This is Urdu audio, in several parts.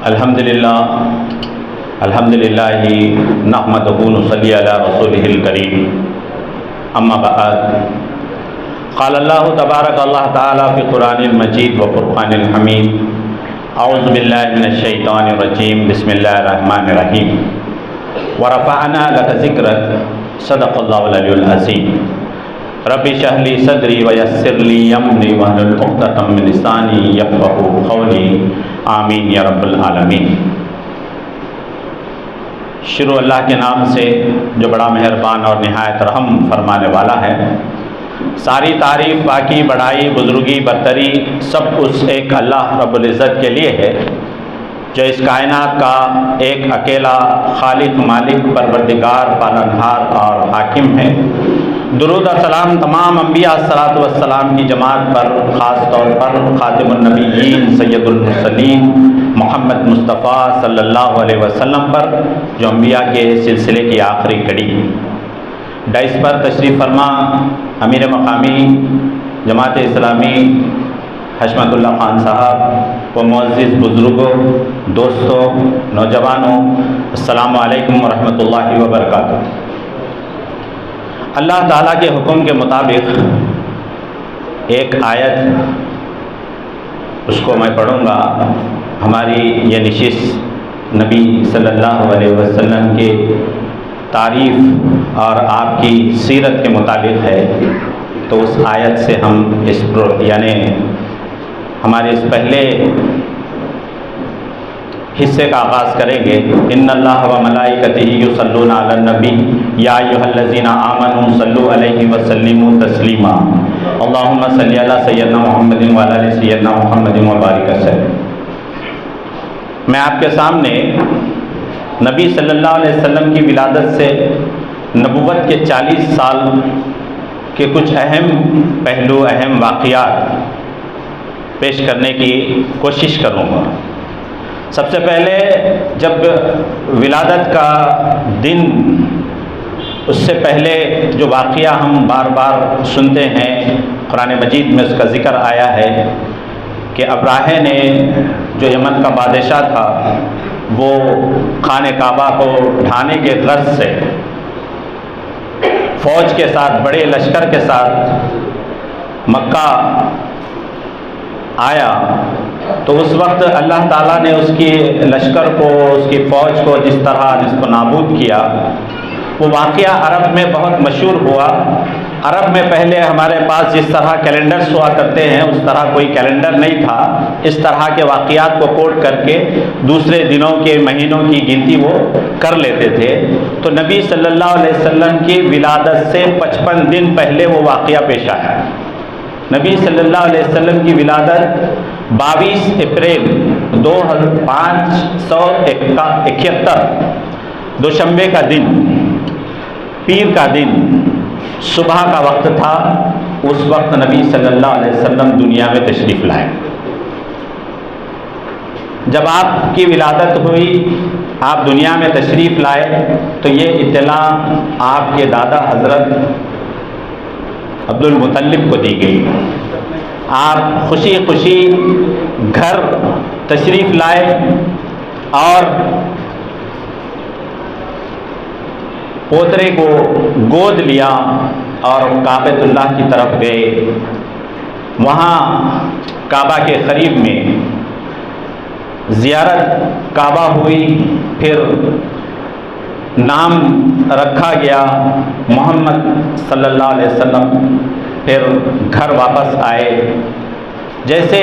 الحمدللہ نحمدہ ونصلی علی رسولہ الکریم، اما بعد، قال اللہ تبارک اللہ تعالی فی قرآن المجید و فرقان الحمید، اعوذ باللہ من الشیطان الرجیم، بسم اللہ الرحمن الرحیم، ورفعنا لک ذکرک، صدق اللہ العلی العظیم، رب اشرح لی صدری ویسر لی امری واحلل عقدۃ من لسانی یفقہوا قولی، آمین یا رب العالمین۔ شروع اللہ کے نام سے جو بڑا مہربان اور نہایت رحم فرمانے والا ہے۔ ساری تعریف، باقی بڑائی، بزرگی، برتری سب اس ایک اللہ رب العزت کے لیے ہے جو اس کائنات کا ایک اکیلا خالق، مالک، پروردگار، پالنہار اور حاکم ہے۔ درود و سلام تمام انبیاء الصلاۃ والسلام کی جماعت پر، خاص طور پر خاتم النبیین سید المرسلین محمد مصطفیٰ صلی اللہ علیہ وسلم پر، جو انبیاء کے سلسلے کی آخری کڑی۔ ڈائس پر تشریف فرما امیر مقامی جماعت اسلامی حشمت اللہ خان صاحب و معزز بزرگوں، دوستوں، نوجوانوں، السلام علیکم ورحمۃ اللہ وبرکاتہ۔ اللہ تعالیٰ کے حکم کے مطابق ایک آیت، اس کو میں پڑھوں گا۔ ہماری یہ نشست نبی صلی اللہ علیہ وسلم کے تعریف اور آپ کی سیرت کے متعلق ہے، تو اس آیت سے ہم یعنی ہمارے اس پہلے حصے کا آغاز کریں گے۔ ان اللہ و ملائکتہ یصلون علی النبی یا ایھا الذین آمنوا صلوا علیہ وسلموا تسلیما، اللہم صلی علی سیدنا محمد وعلی آل سیدنا محمد وبارک وسلم۔ میں آپ کے سامنے نبی صلی اللہ علیہ وسلم کی ولادت سے نبوت کے 40 سال کے کچھ اہم پہلو، اہم واقعات پیش کرنے کی کوشش کروں گا۔ سب سے پہلے جب ولادت کا دن، اس سے پہلے جو واقعہ ہم بار بار سنتے ہیں، قرآن مجید میں اس کا ذکر آیا ہے کہ ابراہہ نے، جو یمن کا بادشاہ تھا، وہ خانہ کعبہ کو ڈھانے کے غرض سے فوج کے ساتھ، بڑے لشکر کے ساتھ مکہ آیا، تو اس وقت اللہ تعالیٰ نے اس کی لشکر کو، اس کی فوج کو جس طرح نصف و نابود کیا، وہ واقعہ عرب میں بہت مشہور ہوا۔ عرب میں پہلے ہمارے پاس جس طرح کیلنڈرز ہوا کرتے ہیں، اس طرح کوئی کیلنڈر نہیں تھا۔ اس طرح کے واقعات کو کوٹ کر کے دوسرے دنوں کے، مہینوں کی گنتی وہ کر لیتے تھے۔ تو نبی صلی اللہ علیہ وسلم کی ولادت سے 55 دن پہلے وہ واقعہ پیش آیا۔ نبی صلی اللہ علیہ وسلم کی ولادت 22 اپریل 2571، دوشنبے کا دن، پیر کا دن، صبح کا وقت تھا۔ اس وقت نبی صلی اللہ علیہ وسلم دنیا میں تشریف لائے۔ جب آپ کی ولادت ہوئی، آپ دنیا میں تشریف لائے، تو یہ اطلاع آپ کے دادا حضرت عبد المطلب کو دی گئی۔ آپ خوشی خوشی گھر تشریف لائے اور پوترے کو گود لیا اور کعبۃ اللہ کی طرف گئے۔ وہاں کعبہ کے قریب میں زیارت کعبہ ہوئی، پھر نام رکھا گیا محمد صلی اللہ علیہ وسلم، پھر گھر واپس آئے۔ جیسے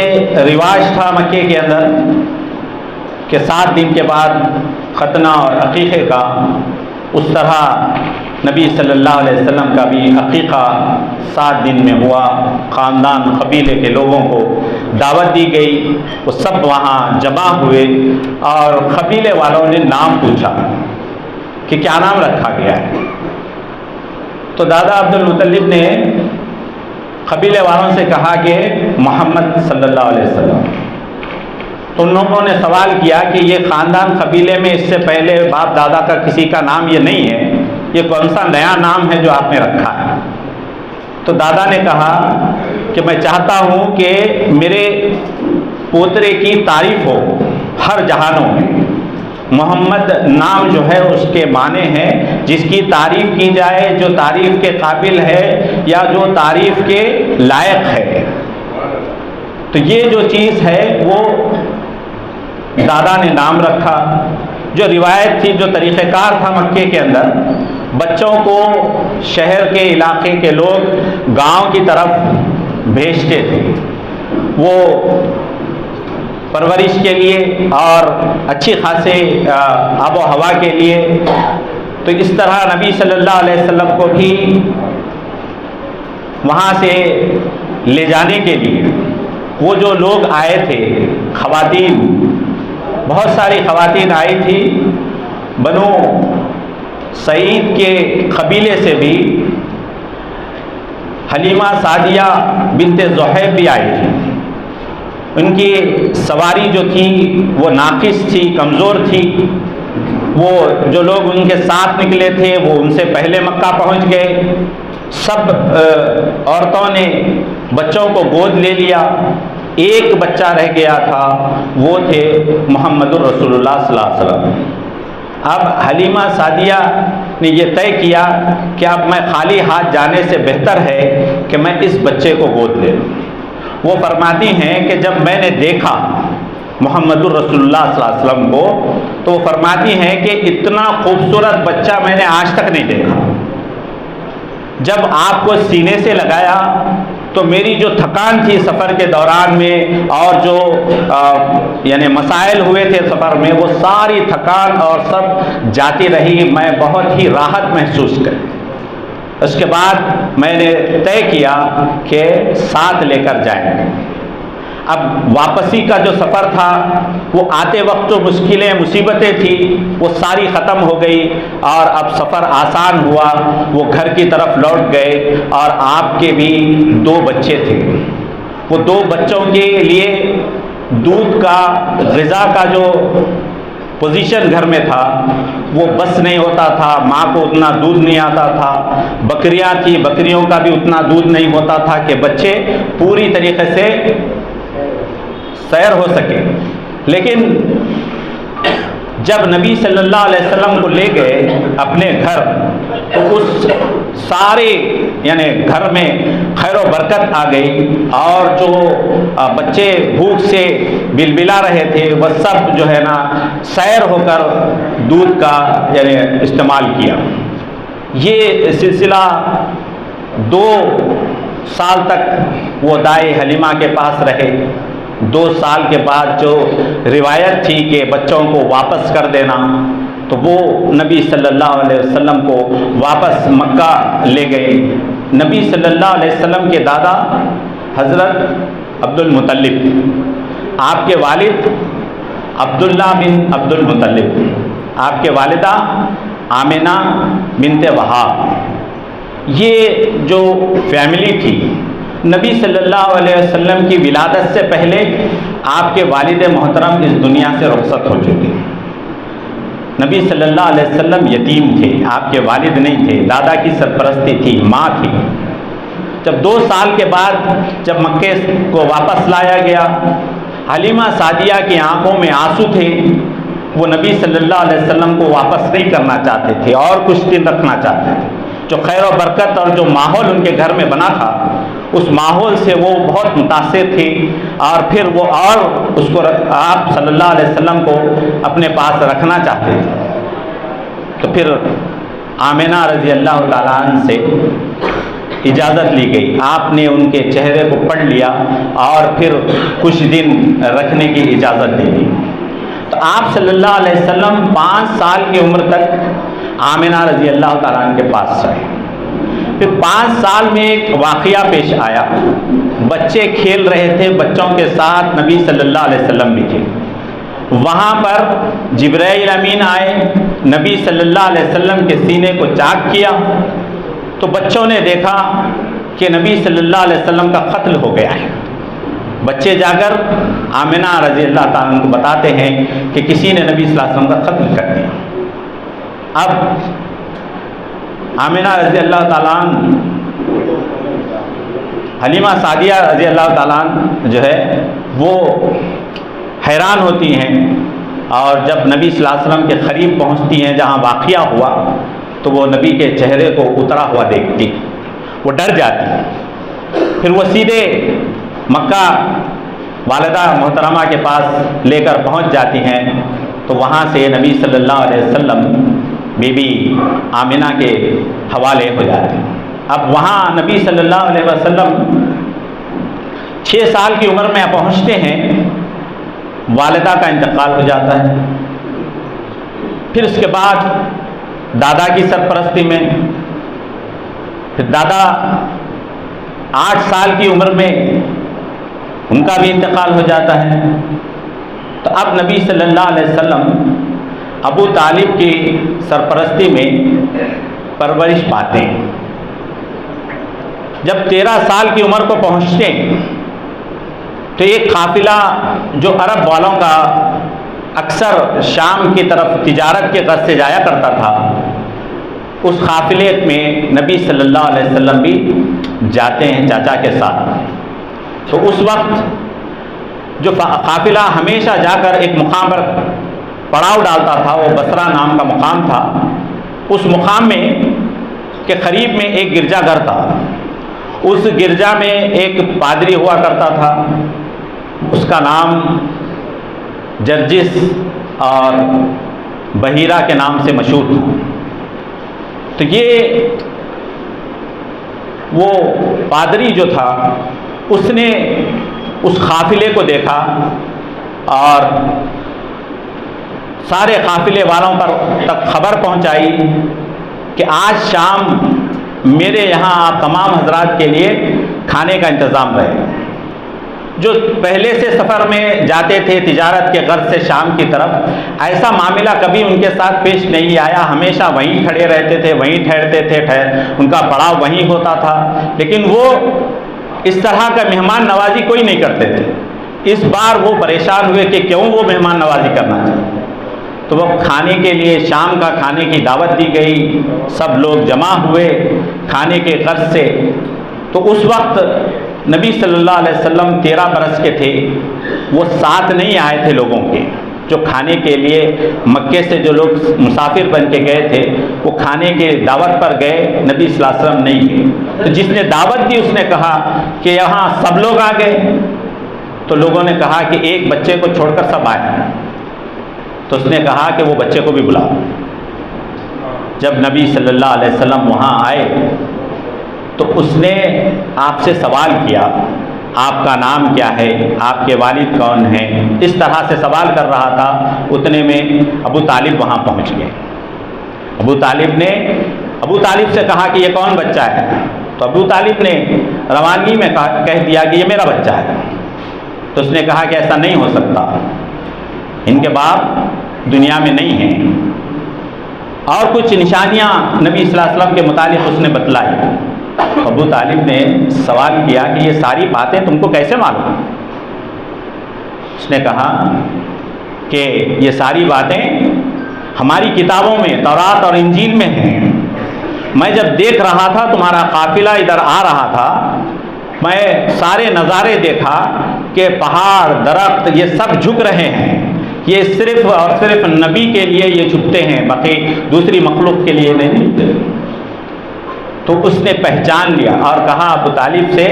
رواج تھا مکے کے اندر کہ 7 دن کے بعد ختنہ اور عقیقے کا، اس طرح نبی صلی اللہ علیہ وسلم کا بھی عقیقہ 7 دن میں ہوا۔ خاندان، قبیلے کے لوگوں کو دعوت دی گئی، وہ سب وہاں جمع ہوئے اور قبیلے والوں نے نام پوچھا کہ کیا نام رکھا گیا ہے۔ تو دادا عبد المطلب نے قبیلے والوں سے کہا کہ محمد صلی اللہ علیہ وسلم۔ تو ان لوگوں نے سوال کیا کہ یہ خاندان، قبیلے میں اس سے پہلے باپ دادا کا کسی کا نام یہ نہیں ہے، یہ کون سا نیا نام ہے جو آپ نے رکھا ہے؟ تو دادا نے کہا کہ میں چاہتا ہوں کہ میرے پوترے کی تعریف ہو، ہر جہانوں میں محمد نام جو ہے اس کے معنی ہے جس کی تعریف کی جائے، جو تعریف کے قابل ہے یا جو تعریف کے لائق ہے۔ تو یہ جو چیز ہے وہ دادا نے نام رکھا۔ جو روایت تھی، جو طریقہ کار تھا مکے کے اندر، بچوں کو شہر کے علاقے کے لوگ گاؤں کی طرف بھیجتے تھے، وہ پرورش کے لیے اور اچھی خاصے آب و ہوا کے لیے۔ تو اس طرح نبی صلی اللہ علیہ وسلم کو بھی وہاں سے لے جانے کے لیے وہ جو لوگ آئے تھے، خواتین، بہت ساری خواتین آئی تھی، بنو سعید کے قبیلے سے بھی حلیمہ سعدیہ بنت زحیب بھی آئی تھی۔ ان کی سواری جو تھی وہ ناقص تھی، کمزور تھی۔ وہ جو لوگ ان کے ساتھ نکلے تھے وہ ان سے پہلے مکہ پہنچ گئے۔ سب عورتوں نے بچوں کو گود لے لیا، ایک بچہ رہ گیا تھا، وہ تھے محمد الرسول اللہ صلی اللہ علیہ وسلم۔ اب حلیمہ سعدیہ نے یہ طے کیا کہ اب میں خالی ہاتھ جانے سے بہتر ہے کہ میں اس بچے کو گود لے لوں۔ وہ فرماتی ہیں کہ جب میں نے دیکھا محمد الرسول اللہ صلی اللہ علیہ وسلم کو تو وہ فرماتی ہیں کہ اتنا خوبصورت بچہ میں نے آج تک نہیں دیکھا۔ جب آپ کو سینے سے لگایا تو میری جو تھکان تھی سفر کے دوران میں اور جو یعنی مسائل ہوئے تھے سفر میں، وہ ساری تھکان اور سب جاتی رہی، میں بہت ہی راحت محسوس کری۔ اس کے بعد میں نے طے کیا کہ ساتھ لے کر جائیں گے۔ اب واپسی کا جو سفر تھا وہ آتے وقت جو مشکلیں مصیبتیں تھیں وہ ساری ختم ہو گئی اور اب سفر آسان ہوا۔ وہ گھر کی طرف لوٹ گئے اور آپ کے بھی 2 بچے تھے۔ وہ 2 بچوں کے لیے دودھ کا، غذا کا جو پوزیشن گھر میں تھا وہ بس نہیں ہوتا تھا، ماں کو اتنا دودھ نہیں آتا تھا، بکریاں تھیں، بکریوں کا بھی اتنا دودھ نہیں ہوتا تھا کہ بچے پوری طریقے سے سیر ہو سکے۔ لیکن جب نبی صلی اللہ علیہ وسلم کو لے گئے اپنے گھر تو اس سارے یعنی گھر میں خیر و برکت آ گئی، اور جو بچے بھوک سے بلبلا رہے تھے وہ سب جو ہے نا سیر ہو کر دودھ کا یعنی استعمال کیا۔ یہ سلسلہ 2 سال تک وہ دائی حلیمہ کے پاس رہے۔ 2 سال کے بعد جو روایت تھی کہ بچوں کو واپس کر دینا، تو وہ نبی صلی اللہ علیہ وسلم کو واپس مکہ لے گئے۔ نبی صلی اللہ علیہ وسلم کے دادا حضرت عبد المطلب، آپ کے والد عبداللہ بن عبد المطلب، آپ کے والدہ آمنہ بنت وہاب۔ یہ جو فیملی تھی، نبی صلی اللہ علیہ وسلم کی ولادت سے پہلے آپ کے والد محترم اس دنیا سے رخصت ہو چکے۔ نبی صلی اللہ علیہ وسلم یتیم تھے، آپ کے والد نہیں تھے، دادا کی سرپرستی تھی، ماں تھی۔ جب 2 سال کے بعد جب مکے کو واپس لایا گیا، حلیمہ سعدیہ کی آنکھوں میں آنسو تھے۔ وہ نبی صلی اللہ علیہ وسلم کو واپس نہیں کرنا چاہتے تھے اور کچھ دن رکھنا چاہتے تھے۔ جو خیر و برکت اور جو ماحول ان کے گھر میں بنا تھا اس ماحول سے وہ بہت متاثر تھی، اور پھر وہ اور اس کو آپ صلی اللہ علیہ وسلم کو اپنے پاس رکھنا چاہتے تھے۔ تو پھر آمنہ رضی اللہ تعالیٰ عنہ سے اجازت لی گئی، آپ نے ان کے چہرے کو پڑھ لیا اور پھر کچھ دن رکھنے کی اجازت دے دی۔ تو آپ صلی اللہ علیہ وسلم 5 سال کی عمر تک آمنہ رضی اللہ تعالیٰ عنہ کے پاس رہے۔ پھر 5 سال میں ایک واقعہ پیش آیا، بچے کھیل رہے تھے، بچوں کے ساتھ نبی صلی اللہ علیہ وسلم بھی تھے۔ وہاں پر جبرائیل امین آئے، نبی صلی اللہ علیہ وسلم کے سینے کو چاک کیا تو بچوں نے دیکھا کہ نبی صلی اللہ علیہ وسلم کا قتل ہو گیا ہے۔ بچے جا کر آمنہ رضی اللہ تعالیٰ عنہ کو بتاتے ہیں کہ کسی نے نبی صلی اللہ علیہ وسلم کا قتل کر دیا۔ اب آمنہ رضی اللہ تعالیٰ عنہ، حلیمہ سعدیہ رضی اللہ تعالیٰ عنہ جو ہے وہ حیران ہوتی ہیں، اور جب نبی صلی اللہ علیہ وسلم کے قریب پہنچتی ہیں جہاں واقعہ ہوا تو وہ نبی کے چہرے کو اترا ہوا دیکھتی، وہ ڈر جاتی۔ پھر وہ سیدھے مکہ والدہ محترمہ کے پاس لے کر پہنچ جاتی ہیں، تو وہاں سے نبی صلی اللہ علیہ وسلم بی بی آمنہ کے حوالے ہو جاتے ہیں۔ اب وہاں نبی صلی اللہ علیہ وسلم 6 سال کی عمر میں پہنچتے ہیں، والدہ کا انتقال ہو جاتا ہے۔ پھر اس کے بعد دادا کی سرپرستی میں، پھر دادا 8 سال کی عمر میں ان کا بھی انتقال ہو جاتا ہے۔ تو اب نبی صلی اللہ علیہ وسلم ابو طالب کی سرپرستی میں پرورش پاتے ہیں۔ جب 13 سال کی عمر کو پہنچتے ہیں تو ایک قافلہ جو عرب والوں کا اکثر شام کی طرف تجارت کے غرض سے جایا کرتا تھا، اس قافلے میں نبی صلی اللہ علیہ وسلم بھی جاتے ہیں چاچا کے ساتھ۔ تو اس وقت جو قافلہ ہمیشہ جا کر ایک مقام پر پڑاؤ ڈالتا تھا، وہ بصرہ نام کا مقام تھا، اس مقام میں کے قریب میں ایک گرجا گھر تھا۔ اس گرجا میں ایک پادری ہوا کرتا تھا، اس کا نام جرجس اور بحیرہ کے نام سے مشہور تھا۔ تو یہ وہ پادری جو تھا اس نے اس قافلے کو دیکھا اور سارے قافلے والوں پر تک خبر پہنچائی کہ آج شام میرے یہاں آپ تمام حضرات کے لیے کھانے کا انتظام رہے۔ جو پہلے سے سفر میں جاتے تھے تجارت کے غرض سے شام کی طرف، ایسا معاملہ کبھی ان کے ساتھ پیش نہیں آیا، ہمیشہ وہیں کھڑے رہتے تھے، وہیں ٹھہرتے تھے، ان کا پڑاؤ وہیں ہوتا تھا، لیکن وہ اس طرح کا مہمان نوازی کوئی نہیں کرتے تھے۔ اس بار وہ پریشان ہوئے کہ کیوں وہ مہمان نوازی کرنا چاہتے، تو وہ کھانے کے لیے شام کا کھانے کی دعوت دی گئی، سب لوگ جمع ہوئے کھانے کے غرض سے۔ تو اس وقت نبی صلی اللہ علیہ وسلم 13 برس کے تھے، وہ ساتھ نہیں آئے تھے لوگوں کے جو کھانے کے لیے مکے سے جو لوگ مسافر بن کے گئے تھے، وہ کھانے کے دعوت پر گئے، نبی صلی اللہ علیہ وسلم نہیں گئے۔ تو جس نے دعوت دی اس نے کہا کہ یہاں سب لوگ آ گئے، تو لوگوں نے کہا کہ ایک بچے کو چھوڑ کر سب آئے۔ تو اس نے کہا کہ وہ بچے کو بھی بلاؤ۔ جب نبی صلی اللہ علیہ وسلم وہاں آئے تو اس نے آپ سے سوال کیا، آپ کا نام کیا ہے، آپ کے والد کون ہیں، اس طرح سے سوال کر رہا تھا۔ اتنے میں ابو طالب وہاں پہنچ گئے۔ ابو طالب سے کہا کہ یہ کون بچہ ہے؟ تو ابو طالب نے روانگی میں کہہ دیا کہ یہ میرا بچہ ہے۔ تو اس نے کہا کہ ایسا نہیں ہو سکتا، ان کے باپ دنیا میں نہیں ہیں، اور کچھ نشانیاں نبی صلی اللہ علیہ وسلم کے متعلق اس نے بتلائی۔ ابو طالب نے سوال کیا کہ یہ ساری باتیں تم کو کیسے معلوم؟ اس نے کہا کہ یہ ساری باتیں ہماری کتابوں میں تورات اور انجیل میں ہیں۔ میں جب دیکھ رہا تھا تمہارا قافلہ ادھر آ رہا تھا، میں سارے نظارے دیکھا کہ پہاڑ درخت یہ سب جھک رہے ہیں، یہ صرف اور صرف نبی کے لیے یہ جھکتے ہیں، باقی دوسری مخلوق کے لیے نہیں جھکتے۔ تو اس نے پہچان لیا اور کہا ابو طالب سے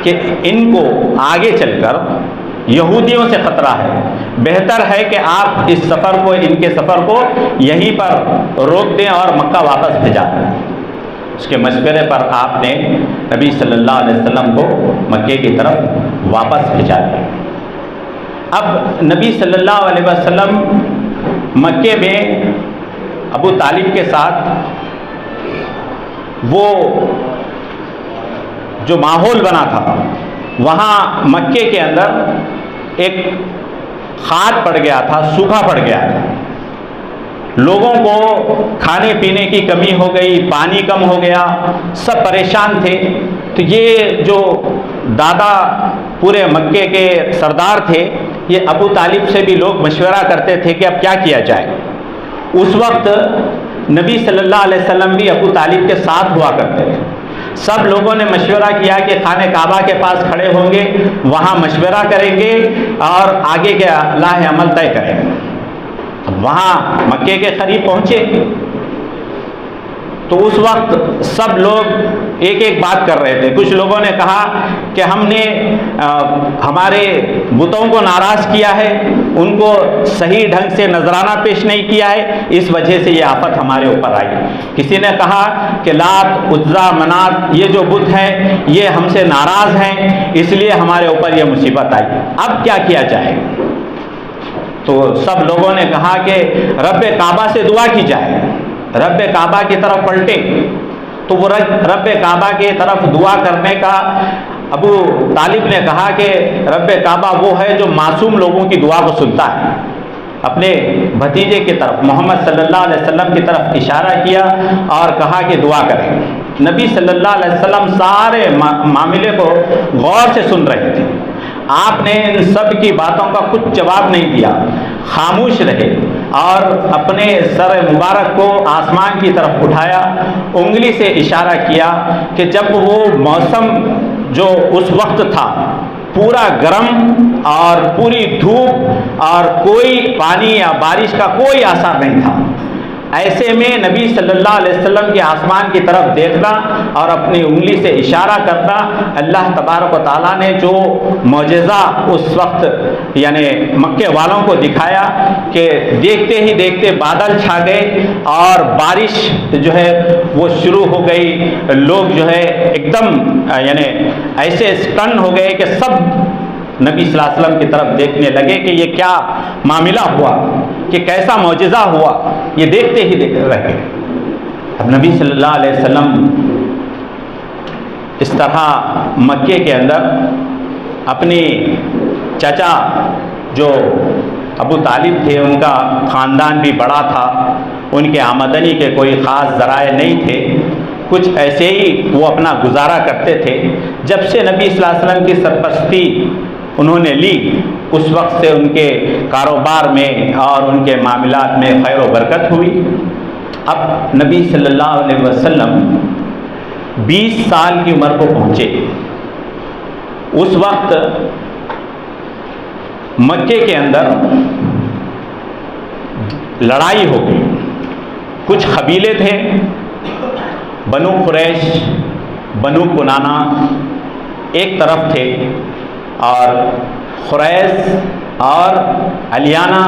کہ ان کو آگے چل کر یہودیوں سے خطرہ ہے، بہتر ہے کہ آپ اس سفر کو، ان کے سفر کو یہیں پر روک دیں اور مکہ واپس بھیجا دیں۔ اس کے مشورے پر آپ نے نبی صلی اللہ علیہ وسلم کو مکے کی طرف واپس بھیجا دیا۔ اب نبی صلی اللہ علیہ وسلم مکے میں ابو طالب کے ساتھ وہ جو ماحول بنا تھا، وہاں مکے کے اندر ایک خار پڑ گیا تھا، سوکھا پڑ گیا تھا، لوگوں کو کھانے پینے کی کمی ہو گئی، پانی کم ہو گیا، سب پریشان تھے۔ تو یہ جو دادا پورے مکے کے سردار تھے، یہ ابو طالب سے بھی لوگ مشورہ کرتے تھے کہ اب کیا کیا جائے۔ اس وقت نبی صلی اللہ علیہ وسلم بھی ابو طالب کے ساتھ ہوا کرتے تھے۔ سب لوگوں نے مشورہ کیا کہ خانہ کعبہ کے پاس کھڑے ہوں گے، وہاں مشورہ کریں گے اور آگے کے راہ عمل طے کریں گے۔ وہاں مکے کے قریب پہنچے تو اس وقت سب لوگ ایک ایک بات کر رہے تھے۔ کچھ لوگوں نے کہا کہ ہم نے ہمارے بتوں کو ناراض کیا ہے، ان کو صحیح ڈھنگ سے نذرانہ پیش نہیں کیا ہے، اس وجہ سے یہ آفت ہمارے اوپر آئی۔ کسی نے کہا کہ لات، عزا، منات یہ جو بت ہیں یہ ہم سے ناراض ہیں، اس لیے ہمارے اوپر یہ مصیبت آئی، اب کیا کیا جائے؟ تو سب لوگوں نے کہا کہ رب کعبہ سے دعا کی جائے، رب کعبہ کی طرف پلٹے۔ تو وہ رب کعبہ کی طرف دعا کرنے کا ابو طالب نے کہا کہ رب کعبہ وہ ہے جو معصوم لوگوں کی دعا کو سنتا ہے۔ اپنے بھتیجے کی طرف محمد صلی اللہ علیہ وسلم کی طرف اشارہ کیا اور کہا کہ دعا کریں۔ نبی صلی اللہ علیہ وسلم سارے معاملے کو غور سے سن رہے تھے۔ آپ نے ان سب کی باتوں کا کچھ جواب نہیں دیا، خاموش رہے اور اپنے سر مبارک کو آسمان کی طرف اٹھایا، انگلی سے اشارہ کیا کہ جب وہ موسم جو اس وقت تھا پورا گرم اور پوری دھوپ اور کوئی پانی یا بارش کا کوئی آثار نہیں تھا، ایسے میں نبی صلی اللہ علیہ وسلم کے آسمان کی طرف دیکھنا اور اپنی انگلی سے اشارہ کرنا، اللہ تبارک و تعالیٰ نے جو معجزہ اس وقت یعنی مکے والوں کو دکھایا کہ دیکھتے ہی دیکھتے بادل چھا گئے اور بارش جو ہے وہ شروع ہو گئی۔ لوگ جو ہے ایک دم یعنی ایسے اسٹن ہو گئے کہ سب نبی صلی اللہ علیہ وسلم کی طرف دیکھنے لگے کہ یہ کیا معاملہ ہوا، کہ کیسا معجزہ ہوا، یہ دیکھتے ہی دیکھ رہے۔ اب نبی صلی اللہ علیہ وسلم اس طرح مکے کے اندر اپنی چچا جو ابو طالب تھے، ان کا خاندان بھی بڑا تھا، ان کے آمدنی کے کوئی خاص ذرائع نہیں تھے، کچھ ایسے ہی وہ اپنا گزارا کرتے تھے۔ جب سے نبی صلی اللہ علیہ وسلم کی سرپرستی انہوں نے لی، اس وقت سے ان کے کاروبار میں اور ان کے معاملات میں خیر و برکت ہوئی۔ اب نبی صلی اللہ علیہ وسلم 20 سال کی عمر کو پہنچے۔ اس وقت مکے کے اندر لڑائی ہو گئی۔ کچھ قبیلے تھے، بنو قریش، بنو کنانہ ایک طرف تھے اور قریش اور الیانہ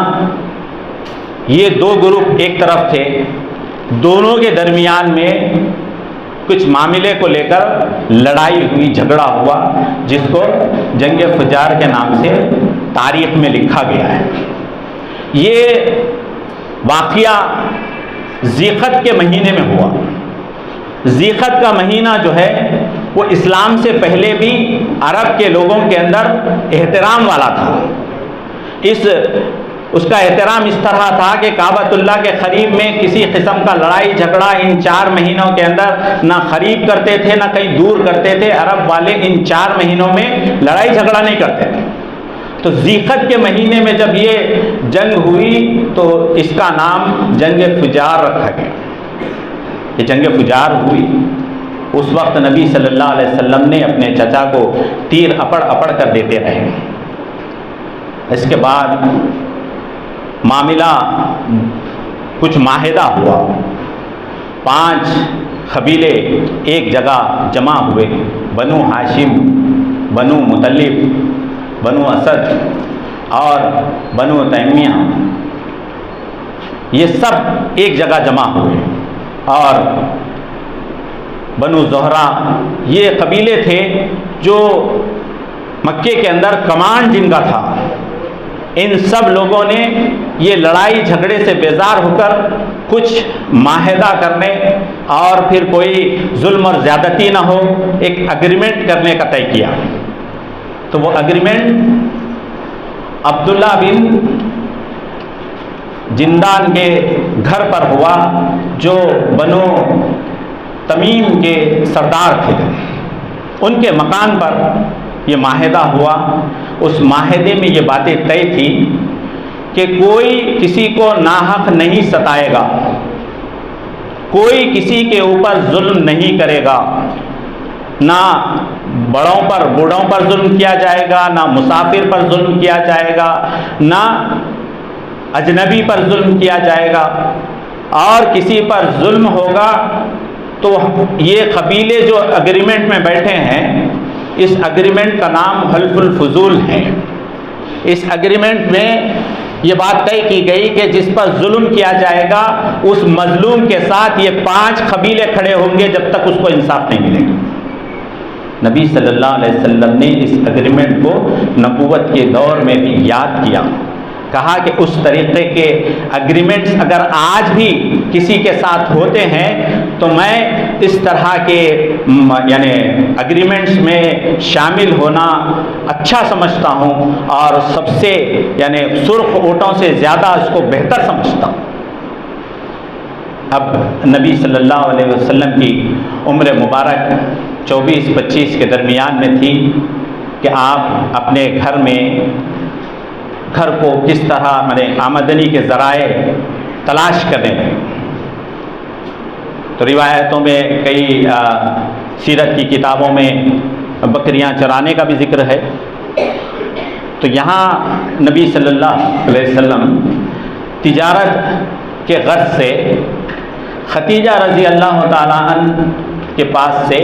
یہ دو گروپ ایک طرف تھے۔ دونوں کے درمیان میں کچھ معاملے کو لے کر لڑائی ہوئی، جھگڑا ہوا، جس کو جنگ فجار کے نام سے تاریخ میں لکھا گیا ہے۔ یہ واقعہ ذیقعد کے مہینے میں ہوا۔ ذیقعد کا مہینہ جو ہے وہ اسلام سے پہلے بھی عرب کے لوگوں کے اندر احترام والا تھا۔ اس کا احترام اس طرح تھا کہ کعبۃ اللہ کے قریب میں کسی قسم کا لڑائی جھگڑا ان 4 مہینوں کے اندر نہ قریب کرتے تھے نہ کہیں دور کرتے تھے۔ عرب والے ان 4 مہینوں میں لڑائی جھگڑا نہیں کرتے تھے۔ تو ذیقعد کے مہینے میں جب یہ جنگ ہوئی تو اس کا نام جنگ فجار رکھا گیا۔ یہ جنگ فجار ہوئی، اس وقت نبی صلی اللہ علیہ وسلم نے اپنے چچا کو تیر اپڑ اپڑ کر دیتے رہے۔ اس کے بعد معاملہ کچھ معاہدہ ہوا، 5 قبیلے ایک جگہ جمع ہوئے، بنو ہاشم، بنو مطلب، بنو اسد اور بنو تیمیہ، یہ سب ایک جگہ جمع ہوئے۔ اور بنو زہرہ یہ قبیلے تھے جو مکے کے اندر کمانڈ جن کا تھا۔ ان سب لوگوں نے یہ لڑائی جھگڑے سے بیزار ہو کر کچھ معاہدہ کرنے اور پھر کوئی ظلم اور زیادتی نہ ہو، ایک اگریمنٹ کرنے کا طے کیا۔ تو وہ اگریمنٹ عبداللہ بن جندان کے گھر پر ہوا، جو بنو تمیم کے سردار تھے۔ ان کے مکان پر یہ معاہدہ ہوا۔ اس معاہدے میں یہ باتیں طے تھی کہ کوئی کسی کو ناحق نہیں ستائے گا، کوئی کسی کے اوپر ظلم نہیں کرے گا، نہ بڑوں پر بوڑھوں پر ظلم کیا جائے گا، نہ مسافر پر ظلم کیا جائے گا، نہ اجنبی پر ظلم کیا جائے گا، اور کسی پر ظلم ہوگا تو یہ قبیلے جو اگریمنٹ میں بیٹھے ہیں، اس اگریمنٹ کا نام حلف الفضول ہے۔ اس اگریمنٹ میں یہ بات طے کی گئی کہ جس پر ظلم کیا جائے گا اس مظلوم کے ساتھ یہ 5 قبیلے کھڑے ہوں گے جب تک اس کو انصاف نہیں ملے گا۔ نبی صلی اللہ علیہ وسلم نے اس اگریمنٹ کو نبوت کے دور میں بھی یاد کیا، کہا کہ اس طریقے کے اگریمنٹس اگر آج بھی کسی کے ساتھ ہوتے ہیں تو میں اس طرح کے یعنی اگریمنٹس میں شامل ہونا اچھا سمجھتا ہوں، اور سب سے یعنی سرخ اونٹوں سے زیادہ اس کو بہتر سمجھتا ہوں۔ اب نبی صلی اللہ علیہ وسلم کی عمر مبارک 24-25 کے درمیان میں تھی کہ آپ اپنے گھر کو کس طرح آمدنی کے ذرائع تلاش کرنے لگے۔ تو روایتوں میں کئی سیرت کی کتابوں میں بکریاں چرانے کا بھی ذکر ہے۔ تو یہاں نبی صلی اللہ علیہ وسلم تجارت کے غرض سے ختیجہ رضی اللہ تعالیٰ عنہ کے پاس سے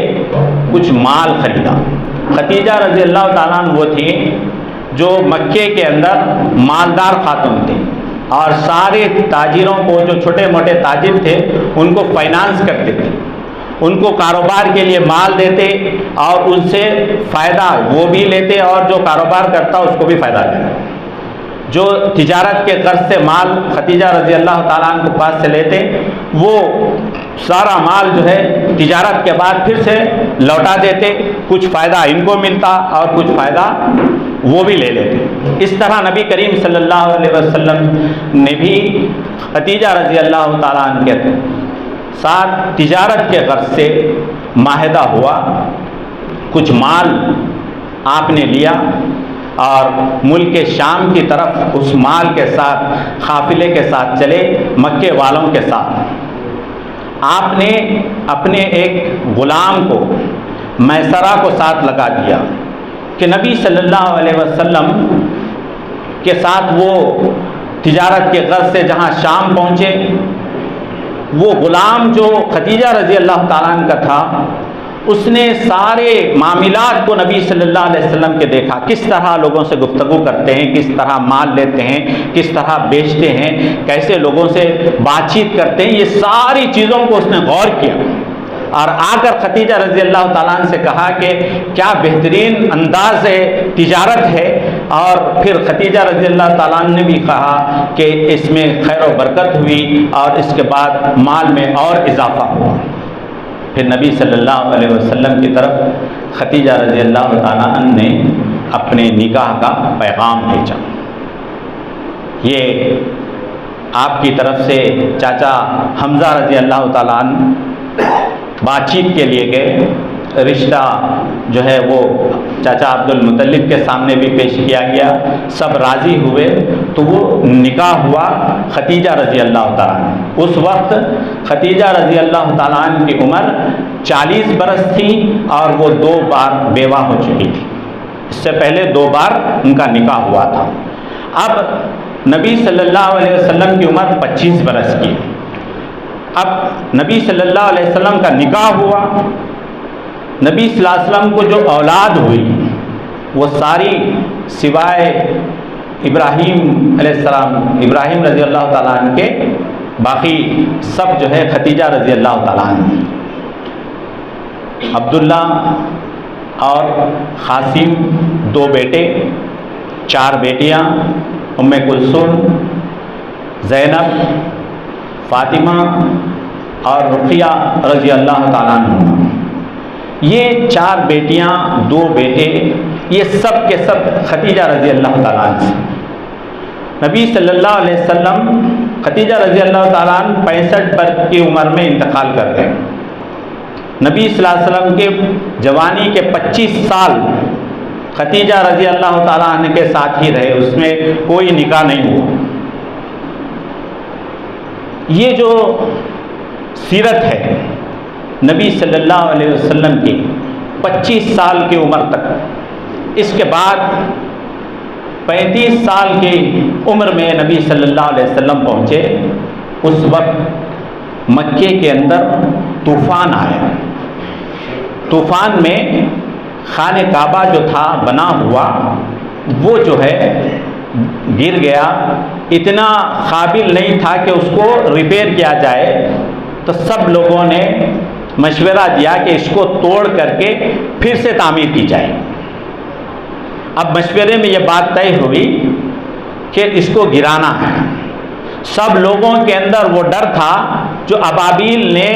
کچھ مال خریدا۔ ختیجہ رضی اللہ تعالیٰ عنہ وہ تھی جو مکے کے اندر مالدار خاتون تھے، اور سارے تاجروں کو، جو چھوٹے موٹے تاجر تھے، ان کو فائنانس کرتے تھے، ان کو کاروبار کے لیے مال دیتے اور ان سے فائدہ وہ بھی لیتے، اور جو کاروبار کرتا اس کو بھی فائدہ دیتے۔ جو تجارت کے غرض سے مال ختیجہ رضی اللہ تعالیٰ عنہ کے پاس سے لیتے، وہ سارا مال جو ہے تجارت کے بعد پھر سے لوٹا دیتے، کچھ فائدہ ان کو ملتا اور کچھ فائدہ وہ بھی لے لیتے۔ اس طرح نبی کریم صلی اللہ علیہ وسلم نے بھی ختیجہ رضی اللہ تعالیٰ عنہ کے ساتھ تجارت کے غرض سے معاہدہ ہوا، کچھ مال آپ نے لیا اور ملک شام کی طرف اس مال کے ساتھ قافلے کے ساتھ چلے، مکے والوں کے ساتھ۔ آپ نے اپنے ایک غلام کو، میسرہ کو ساتھ لگا دیا کہ نبی صلی اللہ علیہ وسلم کے ساتھ وہ تجارت کے غرض سے جہاں شام پہنچے، وہ غلام جو ختیجہ رضی اللہ تعالیٰ عنہ کا تھا، اس نے سارے معاملات کو نبی صلی اللہ علیہ وسلم کے دیکھا، کس طرح لوگوں سے گفتگو کرتے ہیں، کس طرح مال لیتے ہیں، کس طرح بیچتے ہیں، کیسے لوگوں سے بات چیت کرتے ہیں، یہ ساری چیزوں کو اس نے غور کیا، اور آ کر ختیجہ رضی اللہ تعالیٰ عنہ سے کہا کہ کیا بہترین انداز ہے، تجارت ہے۔ اور پھر ختیجہ رضی اللہ تعالیٰ عنہ نے بھی کہا کہ اس میں خیر و برکت ہوئی، اور اس کے بعد مال میں اور اضافہ ہوا۔ پھر نبی صلی اللہ علیہ وسلم کی طرف ختیجہ رضی اللہ تعالیٰ عنہ نے اپنے نکاح کا پیغام بھیجا۔ یہ آپ کی طرف سے چاچا حمزہ رضی اللہ تعالیٰ عنہ بات چیت کے لیے گئے، رشتہ جو ہے وہ چاچا عبد المطلب کے سامنے بھی پیش کیا گیا، سب راضی ہوئے، تو وہ نکاح ہوا ختیجہ رضی اللہ تعالیٰ عنہ۔ اس وقت ختیجہ رضی اللہ تعالیٰ عنہ کی عمر 40 برس تھی، اور وہ 2 بار بیوہ ہو چکی تھی، اس سے پہلے 2 بار ان کا نکاح ہوا تھا۔ اب نبی صلی اللہ علیہ وسلم کی عمر 25 برس کی۔ اب نبی صلی اللہ علیہ وسلم کا نکاح ہوا، نبی صلی اللہ علیہ وسلم کو جو اولاد ہوئی وہ ساری سوائے ابراہیم علیہ السلام، ابراہیم رضی اللہ تعالیٰ عنہ کے، باقی سب جو ہے ختیجہ رضی اللہ تعالیٰ عنہ۔ عبداللہ اور قاسم 2 بیٹے، 4 بیٹیاں، ام کلثوم، زینب، فاطمہ اور رقیہ رضی اللہ تعالیٰ عنہ۔ یہ 4 بیٹیاں، 2 بیٹے، یہ سب کے سب ختیجہ رضی اللہ تعالیٰ عنہ سے۔ نبی صلی اللہ علیہ وسلم ختیجہ رضی اللہ تعالیٰ عنہ 65 برس کی عمر میں انتقال کر گئے۔ نبی صلی اللہ علیہ وسلم کے جوانی کے 25 سال ختیجہ رضی اللہ تعالیٰ عنہ کے ساتھ ہی رہے، اس میں کوئی نکاح نہیں ہوا۔ یہ جو سیرت ہے نبی صلی اللہ علیہ وسلم کی، 25 سال کی عمر تک. اس کے بعد 35 سال کی عمر میں نبی صلی اللہ علیہ وسلم پہنچے. اس وقت مکے کے اندر طوفان آیا. طوفان میں خانہ کعبہ جو تھا بنا ہوا وہ جو ہے گر گیا. اتنا قابل نہیں تھا کہ اس کو ریپیئر کیا جائے. تو سب لوگوں نے مشورہ دیا کہ اس کو توڑ کر کے پھر سے تعمیر کی جائے. اب مشورے میں یہ بات طے ہوئی کہ اس کو گرانا ہے. سب لوگوں کے اندر وہ ڈر تھا جو ابابیل نے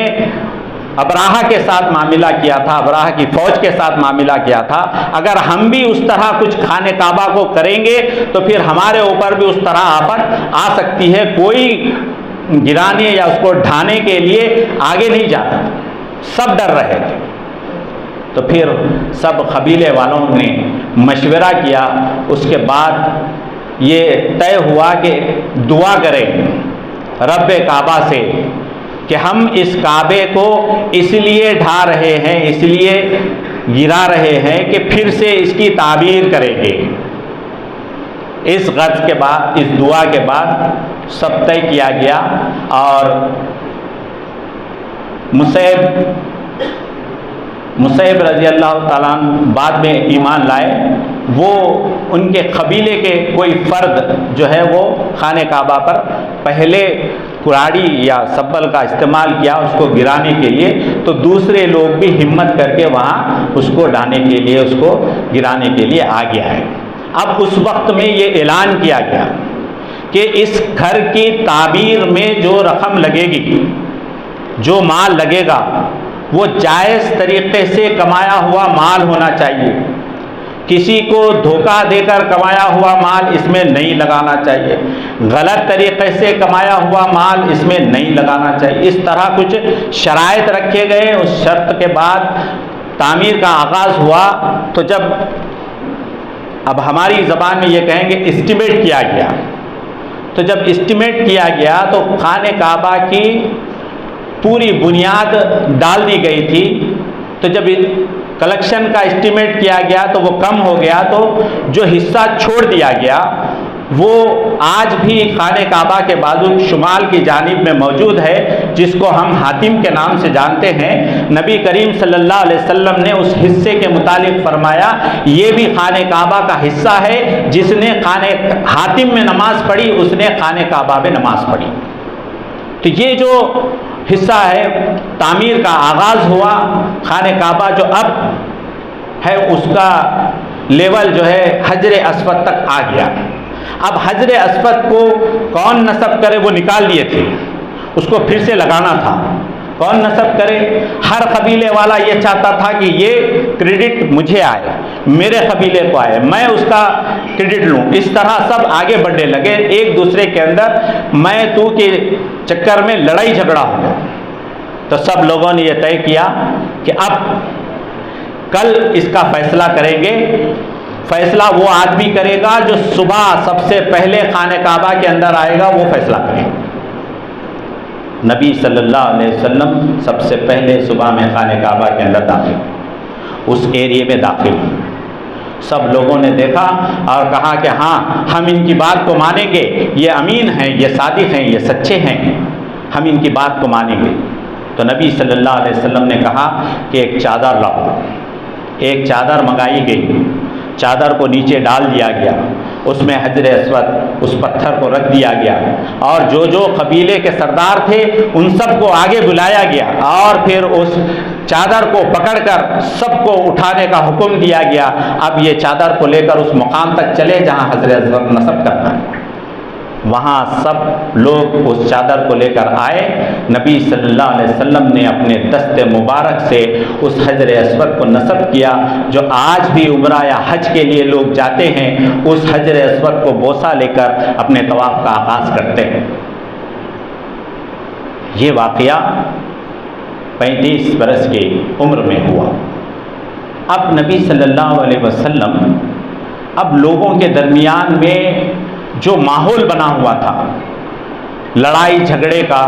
ابراہہ کے ساتھ معاملہ کیا تھا، ابراہہ کی فوج کے ساتھ معاملہ کیا تھا. اگر ہم بھی اس طرح کچھ خانہ کعبہ کو کریں گے تو پھر ہمارے اوپر بھی اس طرح آفت آ سکتی ہے. کوئی گرانے یا اس کو ڈھانے کے لیے آگے نہیں جاتا. سب ڈر رہے تھے. تو پھر سب قبیلے والوں نے مشورہ کیا. اس کے بعد یہ طے ہوا کہ دعا کریں رب کعبہ سے کہ ہم اس کعبے کو اس لیے ڈھا رہے ہیں، اس لیے گرا رہے ہیں کہ پھر سے اس کی تعمیر کریں گے. اس غرض کے بعد، اس دعا کے بعد سب طے کیا گیا. اور مصعب رضی اللہ تعالیٰ عنہ بعد میں ایمان لائے. وہ ان کے قبیلے کے کوئی فرد جو ہے وہ خانہ کعبہ پر پہلے کراڑی یا سبل کا استعمال کیا اس کو گرانے کے لیے. تو دوسرے لوگ بھی ہمت کر کے وہاں اس کو ڈھانے کے لیے، اس کو گرانے کے لیے آ گیا ہے. اب اس وقت میں یہ اعلان کیا گیا کہ اس گھر کی تعمیر میں جو رقم لگے گی، جو مال لگے گا، وہ جائز طریقے سے کمایا ہوا مال ہونا چاہیے. کسی کو دھوکہ دے کر کمایا ہوا مال اس میں نہیں لگانا چاہیے. غلط طریقے سے کمایا ہوا مال اس میں نہیں لگانا چاہیے. اس طرح کچھ شرائط رکھے گئے. اس شرط کے بعد تعمیر کا آغاز ہوا. تو جب اب ہماری زبان میں یہ کہیں گے اسٹیمیٹ کیا گیا. تو جب اسٹیمیٹ کیا گیا تو خانہ کعبہ کی پوری بنیاد ڈال دی گئی تھی. تو جب کلیکشن کا اسٹیمیٹ کیا گیا تو وہ کم ہو گیا. تو جو حصہ چھوڑ دیا گیا وہ آج بھی خانہ کعبہ کے بازو شمال کی جانب میں موجود ہے، جس کو ہم حاتم کے نام سے جانتے ہیں. نبی کریم صلی اللہ علیہ وسلم نے اس حصے کے متعلق فرمایا یہ بھی خانہ کعبہ کا حصہ ہے. جس نے خانہ حاتم میں نماز پڑھی اس نے خانہ کعبہ میں نماز پڑھی. تو یہ جو حصہ ہے تعمیر کا آغاز ہوا. خانہ کعبہ جو اب ہے اس کا لیول جو ہے حجر اسود تک آ گیا. اب حجر اسود کو کون نصب کرے وہ نکال لیے تھے. اس کو پھر سے لگانا تھا. کون نصب کرے؟ ہر قبیلے والا یہ چاہتا تھا کہ یہ کریڈٹ مجھے آئے، میرے قبیلے کو آئے، میں اس کا کریڈٹ لوں. اس طرح سب آگے بڑھنے لگے. ایک دوسرے کے اندر میں تو کے چکر میں لڑائی جھگڑا ہو گیا. تو سب لوگوں نے یہ طے کیا کہ اب کل اس کا فیصلہ کریں گے. فیصلہ وہ آدمی کرے گا جو صبح سب سے پہلے خانہ کعبہ کے اندر آئے گا، وہ فیصلہ کرے گا. نبی صلی اللہ علیہ وسلم سب سے پہلے صبح میں خانہ کعبہ کے اندر داخل، اس ایریے میں داخل. سب لوگوں نے دیکھا اور کہا کہ ہاں ہم ان کی بات کو مانیں گے، یہ امین ہیں، یہ صادق ہیں، یہ سچے ہیں، ہم ان کی بات کو مانیں گے. تو نبی صلی اللہ علیہ وسلم نے کہا کہ ایک چادر لاؤ. ایک چادر منگائی گئی. چادر کو نیچے ڈال دیا گیا. اس میں حجر اسود اس پتھر کو رکھ دیا گیا اور جو جو قبیلے کے سردار تھے ان سب کو آگے بلایا گیا اور پھر اس چادر کو پکڑ کر سب کو اٹھانے کا حکم دیا گیا. اب یہ چادر کو لے کر اس مقام تک چلے جہاں حجر اسود نصب کرنا ہے. وہاں سب لوگ اس چادر کو لے کر آئے. نبی صلی اللہ علیہ وسلم نے اپنے دست مبارک سے اس حجر اسود کو نصب کیا. جو آج بھی عمرہ یا حج کے لیے لوگ جاتے ہیں اس حجر اسود کو بوسہ لے کر اپنے طواف کا آغاز کرتے ہیں. یہ واقعہ 35 برس کی عمر میں ہوا. اب نبی صلی اللہ علیہ وسلم اب لوگوں کے درمیان میں جو ماحول بنا ہوا تھا لڑائی جھگڑے کا،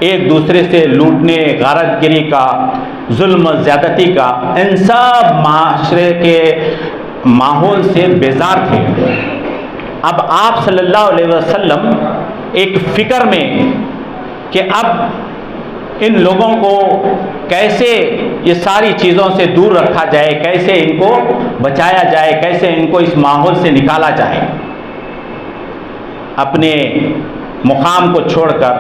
ایک دوسرے سے لوٹنے غارت گری کا، ظلم و زیادتی کا، ان سب معاشرے کے ماحول سے بیزار تھے۔ اب آپ صلی اللہ علیہ وسلم ایک فکر میں کہ اب ان لوگوں کو کیسے یہ ساری چیزوں سے دور رکھا جائے، کیسے ان کو بچایا جائے، کیسے ان کو اس ماحول سے نکالا جائے، اپنے مقام کو چھوڑ کر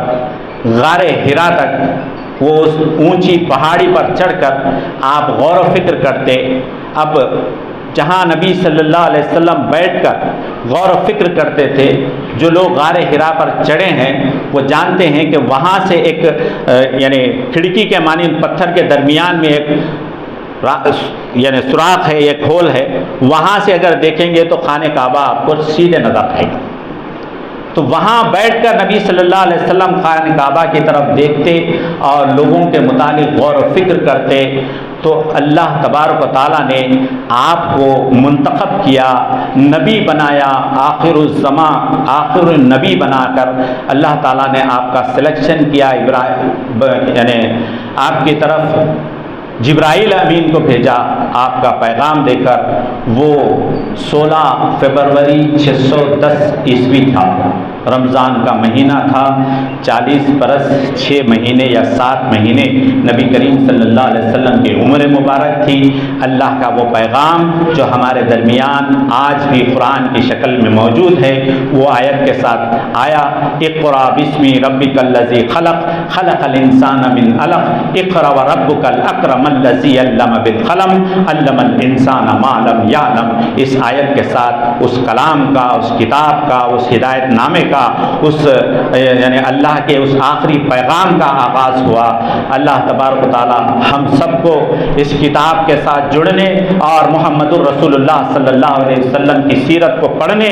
غار حرا تک، وہ اس اونچی پہاڑی پر چڑھ کر آپ غور و فکر کرتے۔ اب جہاں نبی صلی اللہ علیہ وسلم بیٹھ کر غور و فکر کرتے تھے، جو لوگ غار حرا پر چڑھے ہیں وہ جانتے ہیں کہ وہاں سے ایک یعنی کھڑکی کے مانند پتھر کے درمیان میں ایک یعنی سوراخ ہے، ایک ہول ہے، وہاں سے اگر دیکھیں گے تو خانہ کعبہ آپ کو سیدھے نظر آئے گا۔ تو وہاں بیٹھ کر نبی صلی اللہ علیہ وسلم خانہ کعبہ کی طرف دیکھتے اور لوگوں کے متعلق غور و فکر کرتے، تو اللہ تبارک و تعالیٰ نے آپ کو منتخب کیا، نبی بنایا، آخر الزمان آخر النبی بنا کر اللہ تعالیٰ نے آپ کا سلیکشن کیا، یعنی آپ کی طرف جبرائیل امین کو بھیجا آپ کا پیغام دے کر۔ وہ 16 فروری 610 عیسوی تھا، رمضان کا مہینہ تھا، 40 برس 6 مہینے یا 7 مہینے نبی کریم صلی اللہ علیہ وسلم کی عمر مبارک تھی۔ اللہ کا وہ پیغام جو ہمارے درمیان آج بھی قرآن کی شکل میں موجود ہے، وہ آیت کے ساتھ آیا، اقرأ باسم ربک الذی خلق خلق الانسان من علق اقرأ وربک الاکرم الذی علم بالقلم علم الانسان ما لم یعلم۔ اس آیت کے ساتھ اس کلام کا، اس کتاب کا، اس ہدایت نامے کا، اس یعنی اللہ کے اس آخری پیغام کا آغاز ہوا۔ اللہ تبارک و تعالی ہم سب کو اس کتاب کے ساتھ جڑنے اور محمد الرسول اللہ صلی اللہ علیہ وسلم کی سیرت کو پڑھنے،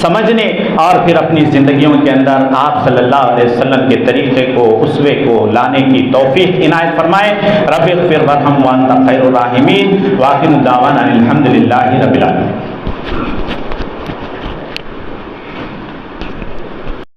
سمجھنے اور پھر اپنی زندگیوں کے اندر آپ صلی اللہ علیہ وسلم کے طریقے کو، اسوے کو لانے کی توفیق عنایت فرمائے۔ رب اغفر وارحم وانت خیر الراحمین، وآخر دعوانا الحمد للہ رب العالمین۔